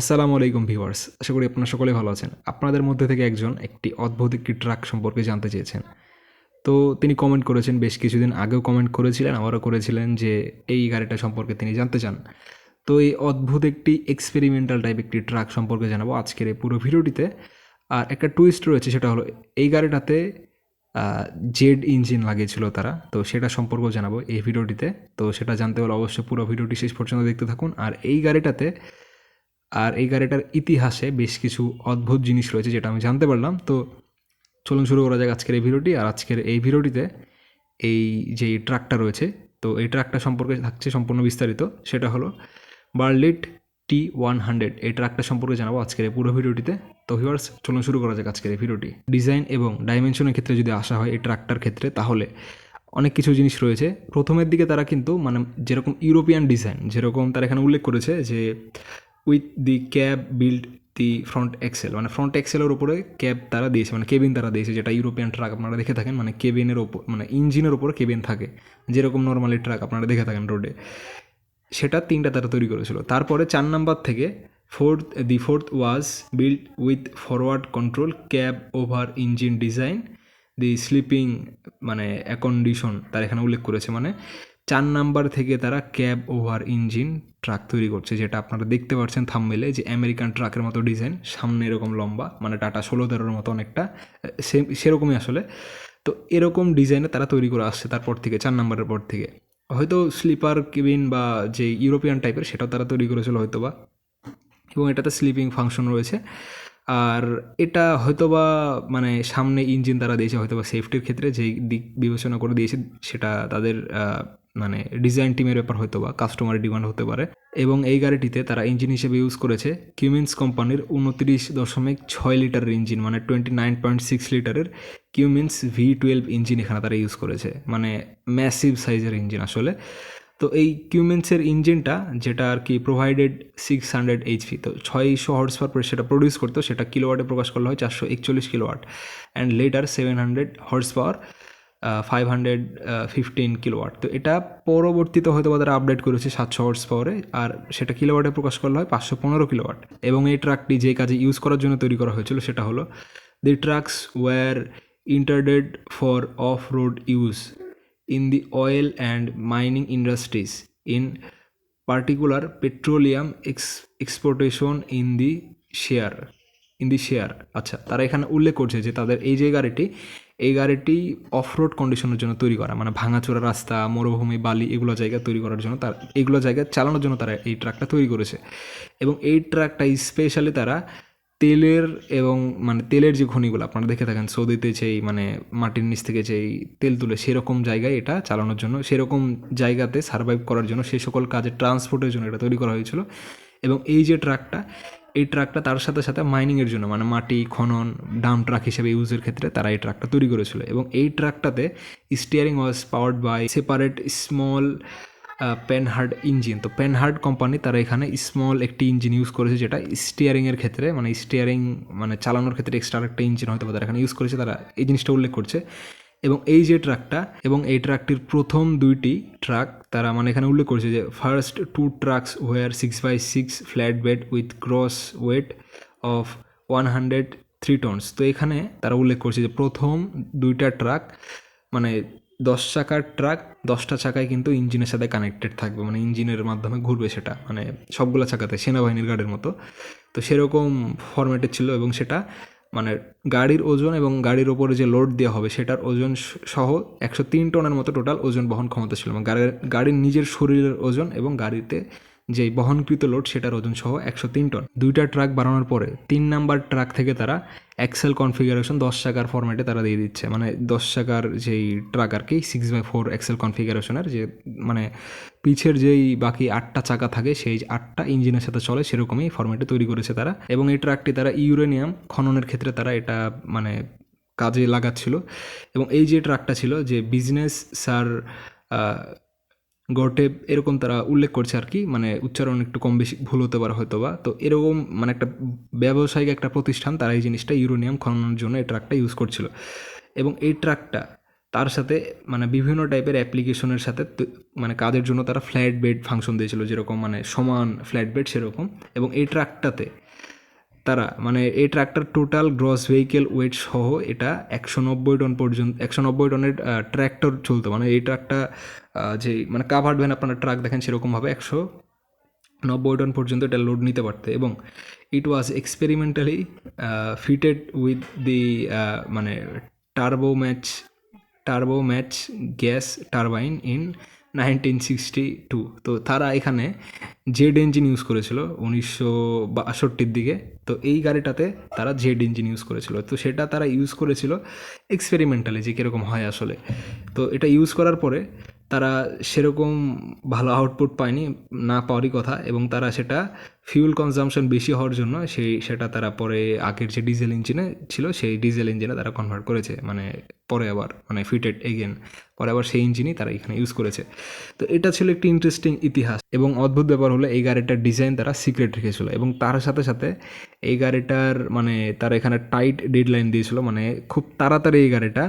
আসসালামু আলাইকুম ভিউয়ার্স, আশা করি আপনারা সকলে ভালো আছেন। আপনাদের মধ্যে থেকে একজন একটি অদ্ভুত একটি ট্রাক সম্পর্কে জানতে চেয়েছেন। তো তিনি কমেন্ট করেছেন, বেশ কিছুদিন আগেও কমেন্ট করেছিলেন, আবারও করেছিলেন যে এই গাড়িটা সম্পর্কে তিনি জানতে চান। তো এই অদ্ভুত একটি এক্সপেরিমেন্টাল টাইপ একটি ট্রাক সম্পর্কে জানাবো আজকের এই পুরো ভিডিওটিতে। আর একটা টুইস্ট রয়েছে, সেটা হলো এই গাড়িটাতে জেড ইঞ্জিন লাগিয়েছিল তারা, তো সেটা সম্পর্কেও জানাবো এই ভিডিওটিতে। তো সেটা জানতে হলে অবশ্যই পুরো ভিডিওটি শেষ পর্যন্ত দেখতে থাকুন। আর এই গাড়িটার ইতিহাসে বেশ কিছু অদ্ভুত জিনিস রয়েছে যেটা আমি জানতে পারলাম। তো চলুন শুরু করা যাক আজকের এই ভিডিওটি। আর আজকের এই ভিডিওটিতে এই যে ট্রাকটা রয়েছে, তো এই ট্রাকটা সম্পর্কে থাকছে সম্পূর্ণ বিস্তারিত। সেটা হলো বার্লিট T100। এই ট্রাকটা সম্পর্কে জানাবো আজকের এই পুরো ভিডিওটিতে। তো ভিউয়ার্স, চলুন শুরু করা যাক আজকের এই ভিডিওটি। ডিজাইন এবং ডাইমেনশনের ক্ষেত্রে যদি আসা হয় এই ট্রাকটার ক্ষেত্রে, তাহলে অনেক কিছু জিনিস রয়েছে। প্রথমের দিকে তারা কিন্তু মানে যেরকম ইউরোপিয়ান ডিজাইন, যেরকম তারা এখানে উল্লেখ করেছে যে with the cab build the front axle, মানে ফ্রন্ট এক্সেলের ওপরে ক্যাব তারা দিয়েছে, মানে কেবিন তারা দিয়েছে, যেটা ইউরোপিয়ান ট্রাক আপনারা দেখে থাকেন, মানে কেবিনের ওপর মানে ইঞ্জিনের ওপর কেবিন থাকে, যেরকম নর্মালি ট্রাক আপনারা দেখে থাকেন রোডে। সেটা তিনটা তারা তৈরি করেছিল। তারপরে 4 নাম্বার থেকে fourth was build with forward control cab over engine design the sleeping, মানে অ্যাকন্ডিশন তারা এখানে উল্লেখ করেছে। মানে 4 নাম্বার থেকে তারা ক্যাব ওভার ইঞ্জিন ট্রাক তৈরি করছে, যেটা আপনারা দেখতে পাচ্ছেন থাম্বনেইলে, যে আমেরিকান ট্রাকের মতো ডিজাইন, সামনে এরকম লম্বা, মানে টাটা 1613 মতো অনেকটা সেরকমই আসলে। তো এরকম ডিজাইনে তারা তৈরি করে আসছে তারপর থেকে, 4 নাম্বারের পর থেকে। হয়তো স্লিপার কেবিন বা যে ইউরোপিয়ান টাইপের সেটাও তারা তৈরি করেছিল হয়তো বা, এবং এটাতে স্লিপিং ফাংশন রয়েছে। আর এটা হয়তোবা মানে সামনে ইঞ্জিন তারা দিয়েছে হয়তোবা সেফটির ক্ষেত্রে, যেই দিক বিবেচনা করে দিয়েছে সেটা তাদের মানে ডিজাইন টিমের ব্যাপার, হয়তো বা কাস্টমারের ডিমান্ড হতে পারে। এবং এই গাড়িটিতে তারা ইঞ্জিন হিসেবে ইউজ করেছে কিউমিন্স কোম্পানির 29.6 লিটারের ইঞ্জিন, মানে 29.6 লিটারের কিউমিন্স V12 ইঞ্জিন এখানে তারা ইউজ করেছে, মানে ম্যাসিভ সাইজের ইঞ্জিন আসলে। তো এই কিউমেন্সের ইঞ্জিনটা, যেটা আর কি প্রোভাইডেড 600 HP, তো 600 হর্স পাওয়ার সেটা প্রডিউস করতো, সেটা কিলোওয়াটে প্রকাশ করা হয় 441 kilowatt, and letter 700 horse power 515 kilowatt. তো এটা পরবর্তীতে হয়তো তারা আপডেট করেছে 700 হর্স পাওয়ারে, আর সেটা কিলোওয়াটে প্রকাশ করা হয় 515 কিলোওয়াট। এবং এই ট্রাকটি যে কাজে ইউজ করার জন্য তৈরি করা হয়েছিল সেটা হলো the trucks were intended for off road use in the oil and mining industries, in particular petroleum exploitation in the share. আচ্ছা, তারা এখানে উল্লেখ করছে যে তাদের এই গাড়িটি অফ রোড কন্ডিশনের জন্য তৈরি করা, মানে ভাঙাচোরা রাস্তা, মরুভূমি, বালি, এগুলো জায়গা তৈরি করার জন্য, এগুলো জায়গা চালানোর জন্য তারা এই ট্রাকটা তৈরি করেছে। এবং এই ট্রাকটা স্পেশালি তারা তেলের এবং মানে তেলের যে খনিগুলো আপনারা দেখে থাকেন সৌদিতে, যেই মানে মাটির নিচ থেকে যেই তেল তুলে, সেরকম জায়গায় এটা চালানোর জন্য, সেরকম জায়গাতে সার্ভাইভ করার জন্য, সেই সকল কাজে ট্রান্সপোর্টের জন্য এটা তৈরি করা হয়েছিল। এবং এই যে ট্রাকটা, এই ট্রাকটা তার সাথে সাথে মাইনিংয়ের জন্য, মানে মাটি খনন, ডাম ট্রাক হিসেবে ইউজের ক্ষেত্রে তারা এই ট্রাকটা তৈরি করেছিল। এবং এই ট্রাকটাতে steering was powered by separate small Panhard engine. তো পেনহার্ড কোম্পানি তারা এখানে স্মল একটি ইঞ্জিন ইউজ করেছে, যেটা স্টিয়ারিংয়ের ক্ষেত্রে, মানে স্টিয়ারিং মানে চালানোর ক্ষেত্রে এক্সট্রা একটা ইঞ্জিন হয়তো তারা এখানে ইউজ করেছে, তারা এই জিনিসটা উল্লেখ করছে। এবং এই যে ট্রাকটা এবং এই ট্রাকটির প্রথম 2টি ট্রাক তারা মানে এখানে উল্লেখ করছে যে first 2 trucks were 6x6 flat bed with gross weight of 103 tons. তো এখানে তারা উল্লেখ করছে যে প্রথম 2টা ট্রাক, মানে 10 চাকার ট্রাক, 10টা চাকায় কিন্তু ইঞ্জিনের সাথে কানেক্টেড থাকবে, মানে ইঞ্জিনের মাধ্যমে ঘুরবে সেটা, মানে সবগুলো চাকাতে, সেনাবাহিনীর গাড়ির মতো। তো সেরকম ফরম্যাটের ছিল। এবং সেটা মানে গাড়ির ওজন এবং গাড়ির ওপরে যে লোড দেওয়া হবে সেটার ওজন সহ 103 টনের মতো টোটাল ওজন বহন ক্ষমতা ছিল, এবং গাড়ির নিজের শরীরের ওজন এবং গাড়িতে যেই বহনকৃত লোড সেটার ওজন সহ 103 টন। 2টা ট্রাক বানানোর পরে 3 নাম্বার ট্রাক থেকে তারা এক্সেল কনফিগারেশন 10 চাকার ফরম্যাটে তারা দিয়ে দিচ্ছে, মানে 10 চাকার যেই ট্রাক আর কি 6x4 এক্সেল কনফিগারেশনের, যে মানে পিছের যেই বাকি 8টা চাকা থাকে সেই 8টা ইঞ্জিনের সাথে চলে, সেরকমই ফরম্যাটে তৈরি করেছে তারা। এবং এই ট্রাকটি তারা ইউরেনিয়াম খননের ক্ষেত্রে তারা এটা মানে কাজে লাগাচ্ছিল। এবং এই যে ট্রাকটা ছিল, যে বিজনেস স্যার গোটেপ, এরকম তারা উল্লেখ করছে আর কি, মানে উচ্চারণ একটু কম বেশি ভুল হতে পারে হয়তো বা। তো এরকম মানে একটা ব্যবসায়িক একটা প্রতিষ্ঠান, তারা এই জিনিসটা ইউরেনিয়াম খননের জন্য এই ট্রাকটা ইউজ করছিল। এবং এই ট্রাকটা তার সাথে মানে বিভিন্ন টাইপের অ্যাপ্লিকেশনের সাথে মানে কাজের জন্য তারা ফ্ল্যাট বেড ফাংশন দিয়েছিল, যেরকম মানে সমান ফ্ল্যাট বেড সেরকম। এবং এই ট্রাকটাতে তারা মানে এই ট্রাকটার টোটাল গ্রস ভেহিকেল ওয়েট সহ এটা 190 টন পর্যন্ত, 190 টনের ট্র্যাক্টর চলতো। মানে এই ট্রাকটা যে মানে কাভার্ড ভ্যান আপনারা ট্রাক দেখেন সেরকমভাবে 190 টন পর্যন্ত এটা লোড নিতে পারতো। এবং ইট ওয়াজ এক্সপেরিমেন্টালি ফিটেড উইথ দি মানে turbo match gas turbine in 1962। তো তারা এখানে জেড ইঞ্জিন ইউজ করেছিল 1962 দিকে। তো এই গাড়িটাতে তারা জেড ইঞ্জিন ইউজ করেছিল। তো সেটা তারা ইউজ করেছিল এক্সপেরিমেন্টালি যে কীরকম হয় আসলে। তো এটা ইউজ করার পরে তারা সেরকম ভালো আউটপুট পায়নি, না পাওয়ারই কথা। এবং তারা সেটা ফিউল কনজামশন বেশি হওয়ার জন্য সেটা তারা পরে আগের যে ডিজেল ইঞ্জিনে ছিল সেই ডিজেল ইঞ্জিনে তারা কনভার্ট করেছে, মানে পরে আবার মানে ফিটেড এগেন, পরে আবার সেই ইঞ্জিনই তারা এখানে ইউজ করেছে। তো এটা ছিল একটি ইন্টারেস্টিং ইতিহাস। এবং অদ্ভুত ব্যাপার হলো এই গাড়িটার ডিজাইন তারা সিক্রেট রেখেছিল। এবং তার সাথে সাথে এই গাড়িটার মানে তারা এখানে টাইট ডেডলাইন দিয়েছিল, মানে খুব তাড়াতাড়ি এই গাড়িটা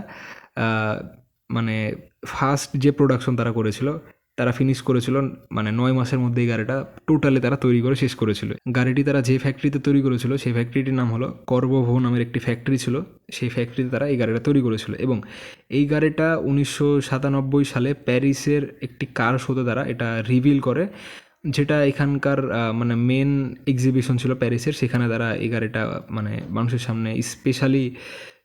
মানে ফার্স্ট যে প্রোডাকশন তারা করেছিল তারা ফিনিশ করেছিল মানে 9 মাসের মধ্যে। এই গাড়িটা টোটালি তারা তৈরি করে শেষ করেছিল। গাড়িটি তারা যে ফ্যাক্টরিতে তৈরি করেছিল সেই ফ্যাক্টরিটির নাম হলো কর্বোভো নামের একটি ফ্যাক্টরি ছিল। সেই ফ্যাক্টরিতে তারা এই গাড়িটা তৈরি করেছিল। এবং এই গাড়িটা 1997 সালে প্যারিসের একটি কার শোতে তারা এটা রিভিল করে, যেটা এখানকার মানে মেন এক্সিবিশন ছিল প্যারিসের। সেখানে তারা এই গাড়িটা মানে মানুষের সামনে স্পেশালি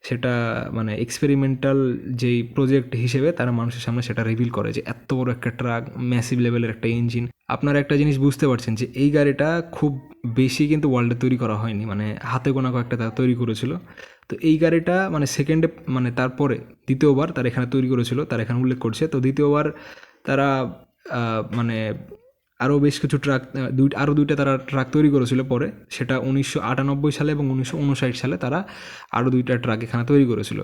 সেটা মানে এক্সপেরিমেন্টাল যেই প্রজেক্ট হিসেবে তারা মানুষের সামনে সেটা রিভিল করে যে এত বড় একটা ট্রাক, ম্যাসিভ লেভেলের একটা ইঞ্জিন। আপনারা একটা জিনিস বুঝতে পারছেন যে এই গাড়িটা খুব বেশি কিন্তু ওয়ার্ল্ডে তৈরি করা হয়নি, মানে হাতে গোনা কয়েকটা তারা তৈরি করেছিল। তো এই গাড়িটা মানে সেকেন্ডে মানে তারপরে দ্বিতীয়বার তারা এখানে তৈরি করেছিল, তারা এখানে উল্লেখ করছে। তো দ্বিতীয়বার তারা মানে আরও বেশ কিছু ট্রাক আরও দুইটা তারা ট্রাক তৈরি করেছিল পরে, সেটা 1998 সালে এবং 1959 সালে তারা আরও দুইটা ট্রাক এখানে তৈরি করেছিল।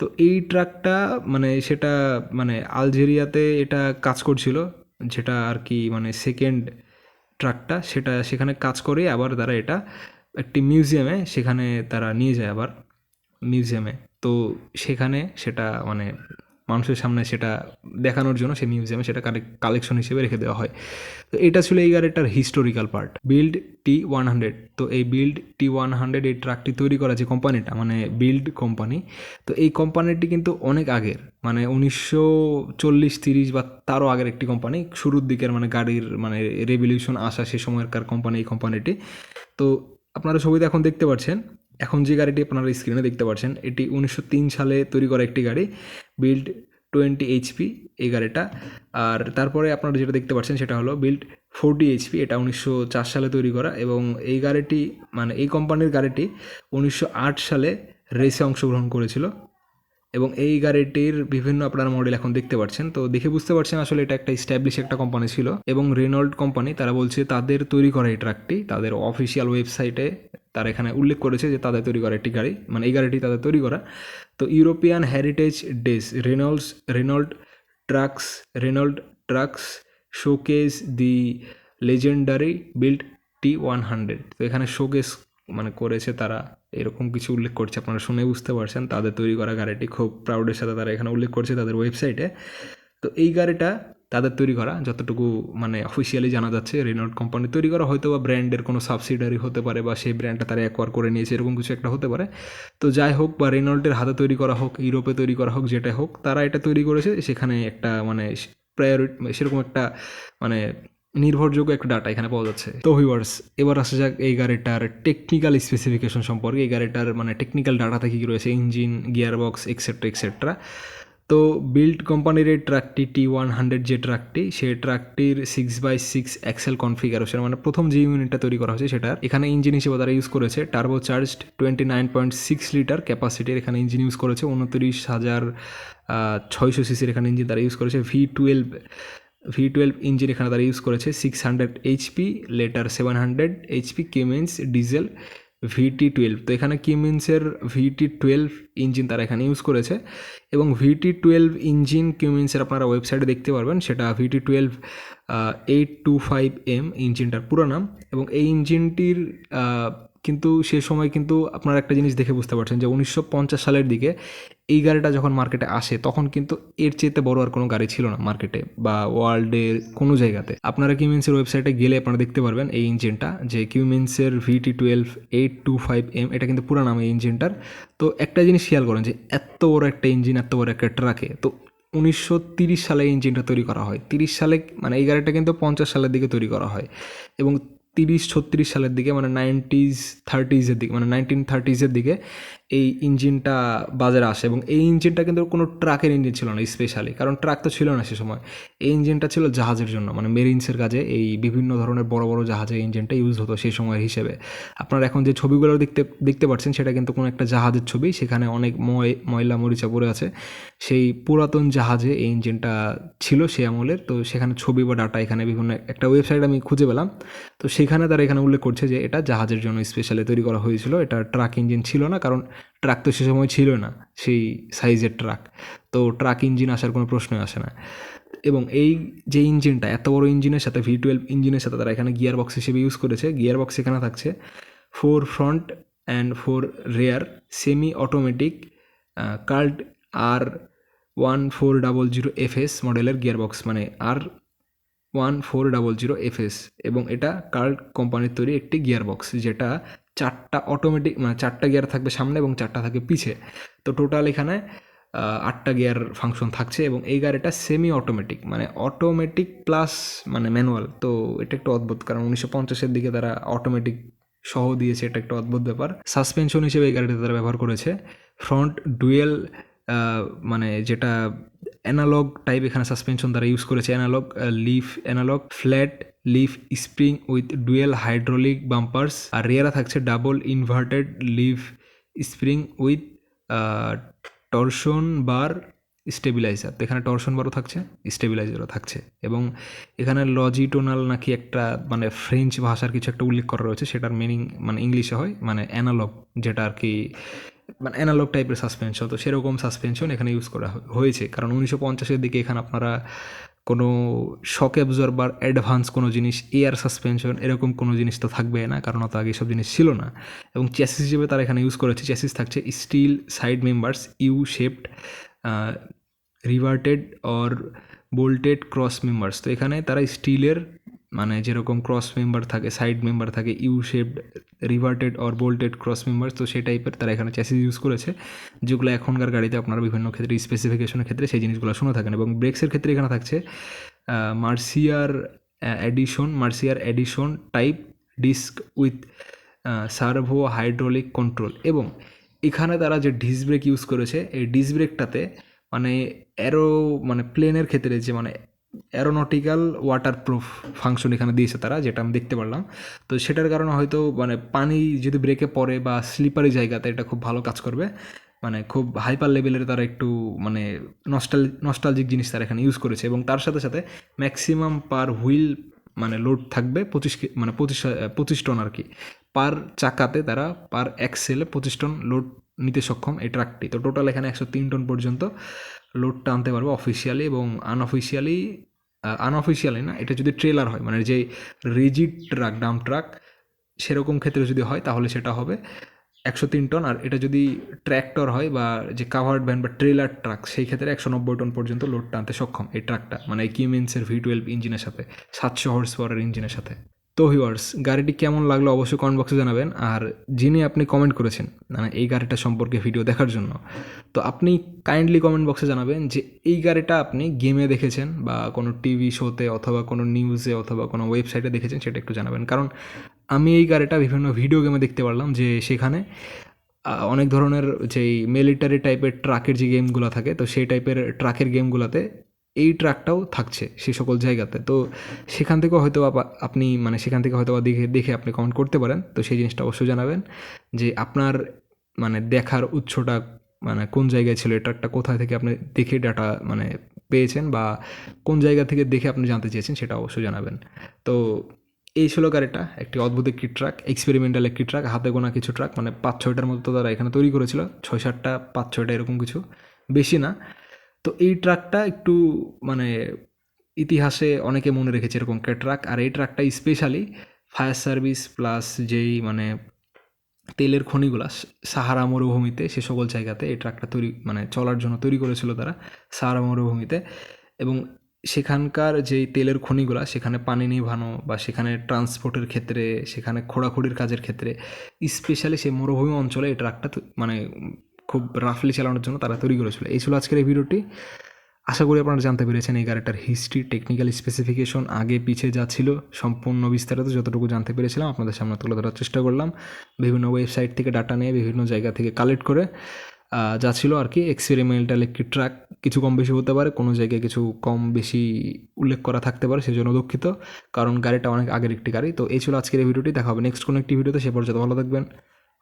তো এই ট্রাকটা মানে সেটা মানে আলজেরিয়াতে এটা কাজ করছিল, যেটা আর কি মানে সেকেন্ড ট্রাকটা সেটা সেখানে কাজ করে আবার তারা এটা একটি মিউজিয়ামে সেখানে তারা নিয়ে যায় আবার মিউজিয়ামে। তো সেখানে সেটা মানে মানুষের সামনে সেটা দেখানোর জন্য সেই মিউজিয়ামে সেটা কালেকশন হিসেবে রেখে দেওয়া হয়। তো এটা ছিল এই গাড়িটার হিস্টোরিক্যাল পার্ট। Build T100। তো এই বিল্ড T100 এই ট্রাকটি তৈরি করা যে কোম্পানিটা মানে বিল্ড কোম্পানি, তো এই কোম্পানিটি কিন্তু অনেক আগের, মানে 1940-30 বা তারও আগের একটি কোম্পানি, শুরুর দিকের মানে গাড়ির মানে রেভলিউশন আসা সে সময়কার কোম্পানি এই কোম্পানিটি। তো আপনারা ছবিতে এখন দেখতে পাচ্ছেন, এখন যে গাড়িটি আপনারা স্ক্রিনে দেখতে পাচ্ছেন এটি 1903 সালে তৈরি করা একটি গাড়ি, বিল্ড 20 HP এই গাড়িটা। আর তারপরে আপনারা যেটা দেখতে পাচ্ছেন সেটা হলো বিল্ড 40 HP, এটা 1904 সালে তৈরি করা। এবং এই গাড়িটি মানে এই কোম্পানির গাড়িটি 1908 সালে রেসে অংশগ্রহণ করেছিল। এবং এই গাড়িটির বিভিন্ন আপনারা মডেল এখন দেখতে পাচ্ছেন। তো দেখে বুঝতে পারছেন আসলে এটা একটা স্ট্যাবলিশ একটা কোম্পানি ছিল। এবং রেনল্ড কোম্পানি তারা বলছে তাদের তৈরি করা এই ট্রাকটি তাদের অফিসিয়াল ওয়েবসাইটে তারা এখানে উল্লেখ করেছে যে তাদের তৈরি করা একটি গাড়ি, মানে এই গাড়িটি তাদের তৈরি করা। তো European heritage days Renault trucks showcase the legendary build T100। তো এখানে শোকেস মানে করেছে তারা, এরকম কিছু উল্লেখ করছে, আপনারা শুনে বুঝতে পারছেন তাদের তৈরি করা গাড়িটি খুব প্রাউডের সাথে তারা এখানে উল্লেখ করছে তাদের ওয়েবসাইটে। তো এই গাড়িটা তাদের তৈরি করা, যতটুকু মানে অফিসিয়ালি জানা যাচ্ছে রেনল্ড কোম্পানি তৈরি করা, হয়তো বা ব্র্যান্ডের কোনো সাবসিডারি হতে পারে বা সেই ব্র্যান্ডটা তারা অ্যাকোয়ার করে নিয়েছে, এরকম কিছু একটা হতে পারে। তো যাই হোক, বা রেনল্ডের হাতে তৈরি করা হোক, ইউরোপে তৈরি করা হোক, যেটা হোক তারা এটা তৈরি করেছে, সেখানে একটা মানে প্রায়োরিটি সেরকম একটা মানে নির্ভরযোগ্য একটা ডাটা এখানে পাওয়া যাচ্ছে। তো ভিউয়ার্স, এবার আসা যাক এই গাড়িটার টেকনিক্যাল স্পেসিফিকেশন সম্পর্কে। এই গাড়িটার মানে টেকনিক্যাল ডাটাতে কী রয়েছে, ইঞ্জিন, গিয়ারবক্স এক্সেট্রা। তো বিল্ড কোম্পানির এই ট্রাকটি T100 যে ট্রাকটি, সেই ট্রাকটির 6x6 অ্যাক্সেল কনফিগারেশন, মানে প্রথম যে ইউনিটটা তৈরি করা হয়েছে সেটার এখানে ইঞ্জিন হিসেবে তারা ইউজ করেছে টার্বো চার্জড 29.6 লিটার ক্যাপাসিটির এখানে ইঞ্জিন ইউজ করেছে। 29,600 সিসির এখানে ইঞ্জিন তারা ইউজ করেছে। V12 ইঞ্জিন এখানে তারা ইউজ করেছে। 600 HP, later 700 HP Cummins diesel VT12। তো এখানে কিউমেন্সের VT12 ইঞ্জিন তারা এখানে ইউজ করেছে। এবং VT12 ইঞ্জিন কিউমেন্সের আপনারা ওয়েবসাইটে দেখতে পারবেন, সেটা VT12 825M ইঞ্জিনটার পুরো নাম। এবং এই ইঞ্জিনটির কিন্তু সে সময় কিন্তু আপনারা একটা জিনিস দেখে বুঝতে পারছেন যে 1950 সালের দিকে এই গাড়িটা যখন মার্কেটে আসে তখন কিন্তু এর চেয়েতে বড় আর কোনো গাড়ি ছিল না মার্কেটে বা ওয়ার্ল্ডের কোনো জায়গাতে। আপনারা কিউমেন্সের ওয়েবসাইটে গেলে আপনারা দেখতে পারবেন এই ইঞ্জিনটা, যে কিউমেন্সের VT12 825M, এটা কিন্তু পুরো নাম এই ইঞ্জিনটার। তো একটা জিনিস খেয়াল করেন যে এত বড় একটা ইঞ্জিন এত বড় একটা ট্রাকে, তো 1930 সালে এই ইঞ্জিনটা তৈরি করা হয়। 30 সালে মানে এই গাড়িটা কিন্তু 50 সালের দিকে তৈরি করা হয় এবং 30-36 সালের দিকে মানে 1930s দিকে, মানে 1930s দিকে এই ইঞ্জিনটা বাজারে আসে। এবং এই ইঞ্জিনটা কিন্তু কোনো ট্রাকের ইঞ্জিন ছিল না স্পেশালি, কারণ ট্রাক তো ছিল না সে সময়। এই ইঞ্জিনটা ছিল জাহাজের জন্য, মানে মেরিনসের কাজে এই বিভিন্ন ধরনের বড় বড় জাহাজে এই ইঞ্জিনটা ইউজ হতো সেই সময়ের হিসেবে। আপনারা এখন যে ছবিগুলো দেখতে পাচ্ছেন সেটা কিন্তু কোনো একটা জাহাজের ছবি, সেখানে অনেক ময়লা মরিচা পড়ে আছে। সেই পুরাতন জাহাজে এই ইঞ্জিনটা ছিল সে আমলের। তো সেখানে ছবি বা ডাটা এখানে বিভিন্ন একটা ওয়েবসাইট আমি খুঁজে পেলাম, তো সেখানে তারা এখানে উল্লেখ করছে যে এটা জাহাজের জন্য স্পেশালি তৈরি করা হয়েছিল, এটা ট্রাক ইঞ্জিন ছিল না, কারণ ট্রাক তো সে সময় ছিল না সেই সাইজের ট্রাক, তো ট্রাক ইঞ্জিন আসার কোনো প্রশ্নই আসে না। এবং এই যে ইঞ্জিনটা এত বড় ইঞ্জিনের সাথে V12 ইঞ্জিনের সাথে তারা এখানে গিয়ার বক্স হিসেবে ইউজ করেছে। গিয়ার বক্স এখানে থাকছে 4 front and 4 rare semi automatic card R1400FS মডেলের গিয়ারবক্স, মানে R1400FS, এবং এটা কার্ড কোম্পানির তৈরি একটি গিয়ারবক্স, যেটা 4টা অটোমেটিক, মানে 4টা গিয়ার থাকবে সামনে এবং 4টা থাকবে পিছে। তো টোটাল এখানে 8টা গিয়ার ফাংশন থাকছে। এবং এই গাড়িটা সেমি অটোমেটিক, মানে অটোমেটিক প্লাস মানে ম্যানুয়াল। তো এটা একটু অদ্ভুত, কারণ 1950-এর দিকে তারা অটোমেটিক সহ দিয়েছে, এটা একটা অদ্ভুত ব্যাপার। সাসপেনশন হিসেবে এই গাড়িটা তারা ব্যবহার করেছে ফ্রন্ট ডুয়েল, মানে যেটা অ্যানালগ টাইপ এখানে সাসপেনশন তারা ইউজ করেছে, analogue flat leaf spring with dual hydraulic bumpers. আর রিয়ারে থাকছে double inverted leaf spring with torsion bar stabiliser. তো এখানে টরশন বারও থাকছে, স্টেবিলাইজারও থাকছে। এবং এখানে লজিটোনাল নাকি একটা মানে ফ্রেঞ্চ ভাষার কিছু একটা উল্লেখ করা রয়েছে, সেটার মিনিং মানে ইংলিশে হয় মানে অ্যানালগ, যেটা আর কি মানে অ্যানালগ টাইপের সাসপেনশন। তো সেরকম সাসপেনশন এখানে ইউজ করা হয়েছে, কারণ 1950-এর দিকে এখানে আপনারা কোনো শক অ্যাবজর্বার অ্যাডভান্স কোনো জিনিস, এয়ার সাসপেনশন এরকম কোনো জিনিস তো থাকবে না, কারণ অত আগে সব জিনিস ছিল না। এবং চ্যাসিস হিসেবে তারা এখানে ইউজ করেছে, চ্যাসিস থাকছে steel side members U shaped riveted or bolted cross members. তো এখানে তারা স্টিলের মানে যেরকম ক্রস মেম্বার থাকে, সাইড মেম্বার থাকে, U shaped riveted or bolted cross members, তো সেই টাইপের তারা এখানে চ্যাসিস ইউজ করেছে, যেগুলো এখনকার গাড়িতে আপনারা বিভিন্ন ক্ষেত্রে স্পেসিফিকেশনের ক্ষেত্রে সেই জিনিসগুলো শুনে থাকেন। এবং ব্রেক্সের ক্ষেত্রে এখানে থাকছে Mercier edition type disc with servo hydraulic control. এবং এখানে তারা যে ডিস্ক ব্রেক ইউজ করেছে, এই ডিস্ক ব্রেকটাতে মানে মানে প্লেনের ক্ষেত্রে যে মানে অ্যারোনটিক্যাল ওয়াটারপ্রুফ ফাংশন এখানে দিয়েছে তারা, যেটা আমি দেখতে পারলাম। তো সেটার কারণে হয়তো মানে পানি যদি ব্রেকে পড়ে বা স্লিপারি জায়গাতে এটা খুব ভালো কাজ করবে, মানে খুব হাইপার লেভেলের তারা একটু মানে নস্টালজিক জিনিস তারা এখানে ইউজ করেছে। এবং তার সাথে সাথে ম্যাক্সিমাম পার হুইল মানে লোড থাকবে 25 টন আর কি, পার চাকাতে তারা পার এক্সেলে 25 টন লোড নিতে সক্ষম এই ট্রাকটি। তো টোটাল এখানে 103 টন পর্যন্ত লোডটা আনতে পারবে অফিসিয়ালি। এবং আনঅফিসিয়ালি না, এটা যদি ট্রেলার হয় মানে যে রিজিড ট্রাক ডাম্প ট্রাক সেরকম ক্ষেত্রে যদি হয় তাহলে সেটা হবে 103 টন। আর এটা যদি ট্র্যাক্টর হয় বা যে কাভার্ড ভ্যান বা ট্রেলার ট্রাক সেই ক্ষেত্রে 190 টন পর্যন্ত লোড টানতে সক্ষম এই ট্রাকটা, মানে এই কিউমেন্সের V12 ইঞ্জিনের সাথে 700 হর্স পাওয়ারের ইঞ্জিনের সাথে। তো ভিউয়ার্স, গাড়িটি কেমন লাগলো অবশ্যই কমেন্ট বক্সে জানাবেন। আর যিনি আপনি কমেন্ট করেছেন মানে এই গাড়িটা সম্পর্কে ভিডিও দেখার জন্য, তো আপনি কাইন্ডলি কমেন্ট বক্সে জানাবেন যে এই গাড়িটা আপনি গেমে দেখেছেন বা কোনো টিভি শোতে অথবা কোনো নিউজে অথবা কোনো ওয়েবসাইটে দেখেছেন, সেটা একটু জানাবেন। কারণ আমি এই গাড়িটা বিভিন্ন ভিডিও গেমে দেখতে পারলাম যে সেখানে অনেক ধরনের যেই মিলিটারি টাইপের ট্রাকের যে গেমগুলো থাকে, তো সেই টাইপের ট্রাকের গেমগুলোতে এই ট্রাকটাও থাকছে সেই সকল জায়গাতে। তো সেখান থেকেও হয়তো আপনি মানে সেখান থেকে হয়তো দেখে আপনি কমেন্ট করতে পারেন। তো সেই জিনিসটা অবশ্যই জানাবেন যে আপনার মানে দেখার উৎসটা মানে কোন জায়গায় ছিল, এই ট্রাকটা কোথায় থেকে আপনি দেখে ডাটা মানে পেয়েছেন বা কোন জায়গা থেকে দেখে আপনি জানতে চেয়েছেন, সেটা অবশ্যই জানাবেন। তো এই ছিল গাড়িটা, একটি অদ্ভুত একটি ট্রাক, এক্সপেরিমেন্টাল একটি ট্রাক, হাতে গোনা কিছু ট্রাক, মানে 5-6টার মতো তারা এখানে তৈরি করেছিল, 6-7টা 5-6টা এরকম কিছু, বেশি না। তো এই ট্রাকটা একটু মানে ইতিহাসে অনেকে মনে রেখেছে এরকম একটা ট্রাক। আর এই ট্রাকটা স্পেশালি ফায়ার সার্ভিস প্লাস যেই মানে তেলের খনিগুলা সাহারা মরুভূমিতে, সে সকল জায়গাতে এই ট্রাকটা চলার জন্য তৈরি করেছিল তারা সাহারা মরুভূমিতে। এবং সেখানকার যেই তেলের খনিগুলা, সেখানে পানি নিভানো বা সেখানে ট্রান্সপোর্টের ক্ষেত্রে, সেখানে খোঁড়াখুড়ির কাজের ক্ষেত্রে, স্পেশালি সেই মরুভূমি অঞ্চলে এই ট্রাকটা খুব রাফলি চালানোর জন্য তারা তৈরি করেছিল। এই ছিল আজকের এই ভিডিওটি। আশা করি আপনারা জানতে পেরেছেন এই গাড়িটার হিস্ট্রি, টেকনিক্যাল স্পেসিফিকেশন, আগে পিছিয়ে যা ছিল সম্পূর্ণ বিস্তারিত যতটুকু জানতে পেরেছিলাম আপনাদের সামনে তুলে ধরার চেষ্টা করলাম। বিভিন্ন ওয়েবসাইট থেকে ডাটা নিয়ে, বিভিন্ন জায়গা থেকে কালেক্ট করে যা ছিল আর কি। এক্সপেরিমেন্টাল একটি ট্রাক, কিছু কম বেশি হতে পারে, কোনো জায়গায় কিছু কম বেশি উল্লেখ করা থাকতে পারে, সেজন্য দুঃখিত, কারণ গাড়িটা অনেক আগের একটি গাড়ি। তো এই ছিল আজকের এই ভিডিওটি। দেখা হবে নেক্সট কোনো একটি ভিডিওতে। সে পর্যন্ত ভালো থাকবেন,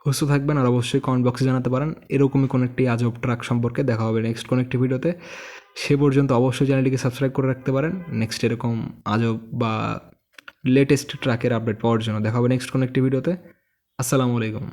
সুস্থ থাকবেন, আর অবশ্যই কমেন্ট বক্সে জানাতে পারেন এরকমই কোনো একটি আজব ট্রাক সম্পর্কে। দেখা হবে নেক্সট কোনো একটি ভিডিওতে। সে পর্যন্ত অবশ্যই চ্যানেলটিকে সাবস্ক্রাইব করে রাখতে পারেন নেক্সট এরকম আজব বা লেটেস্ট ট্রাকের আপডেট পাওয়ার জন্য। দেখা হবে নেক্সট কোনো একটি ভিডিওতে। আসসালামু আলাইকুম।